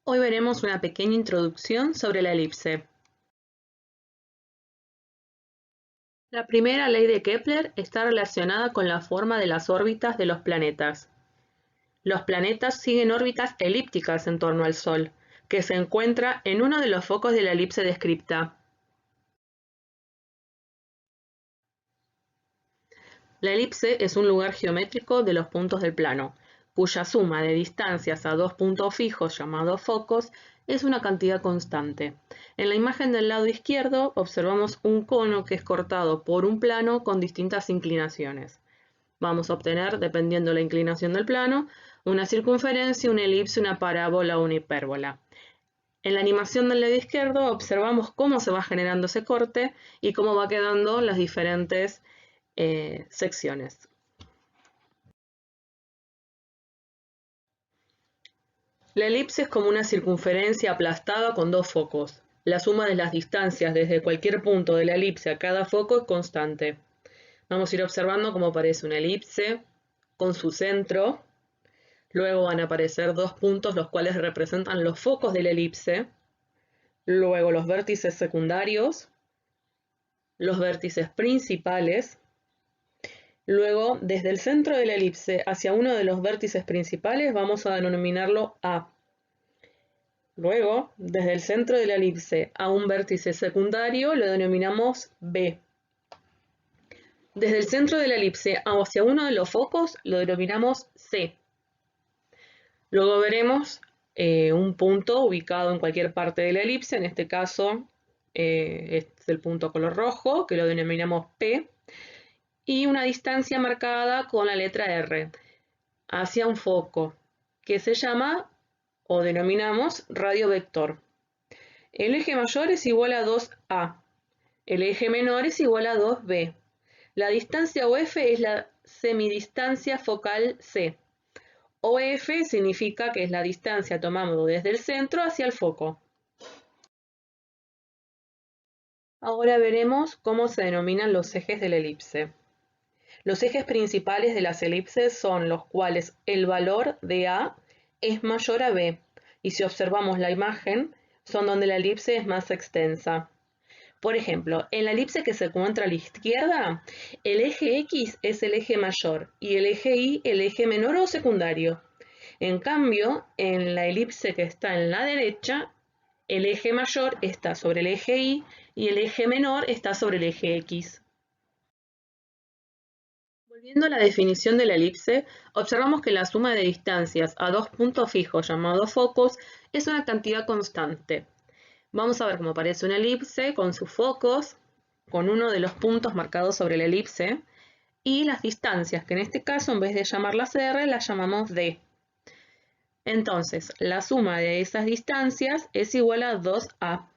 Hoy veremos una pequeña introducción sobre la elipse. La primera ley de Kepler está relacionada con la forma de las órbitas de los planetas. Los planetas siguen órbitas elípticas en torno al Sol, que se encuentra en uno de los focos de la elipse descripta. La elipse es un lugar geométrico de los puntos del plano, cuya suma de distancias a dos puntos fijos llamados focos es una cantidad constante. En la imagen del lado izquierdo observamos un cono que es cortado por un plano con distintas inclinaciones. Vamos a obtener, dependiendo la inclinación del plano, una circunferencia, una elipse, una parábola o una hipérbola. En la animación del lado izquierdo observamos cómo se va generando ese corte y cómo va quedando las diferentes secciones. La elipse es como una circunferencia aplastada con dos focos. La suma de las distancias desde cualquier punto de la elipse a cada foco es constante. Vamos a ir observando cómo aparece una elipse con su centro. Luego van a aparecer dos puntos los cuales representan los focos de la elipse. Luego los vértices secundarios, los vértices principales. Luego, desde el centro de la elipse hacia uno de los vértices principales vamos a denominarlo A. Luego, desde el centro de la elipse a un vértice secundario lo denominamos B. Desde el centro de la elipse hacia uno de los focos lo denominamos C. Luego veremos un punto ubicado en cualquier parte de la elipse, en este caso es el punto color rojo, que lo denominamos P, y una distancia marcada con la letra R hacia un foco, que se llama o denominamos radio vector. El eje mayor es igual a 2A, el eje menor es igual a 2B. La distancia OF es la semidistancia focal C. OF significa que es la distancia tomada desde el centro hacia el foco. Ahora veremos cómo se denominan los ejes de la elipse. Los ejes principales de las elipses son los cuales el valor de A es mayor a B, y si observamos la imagen, son donde la elipse es más extensa. Por ejemplo, en la elipse que se encuentra a la izquierda, el eje X es el eje mayor y el eje Y el eje menor o secundario. En cambio, en la elipse que está en la derecha, el eje mayor está sobre el eje Y y el eje menor está sobre el eje X. Volviendo a la definición de la elipse, observamos que la suma de distancias a dos puntos fijos llamados focos es una cantidad constante. Vamos a ver cómo aparece una elipse con sus focos, con uno de los puntos marcados sobre la elipse, y las distancias, que en este caso en vez de llamarlas R, las llamamos D. Entonces, la suma de esas distancias es igual a 2A.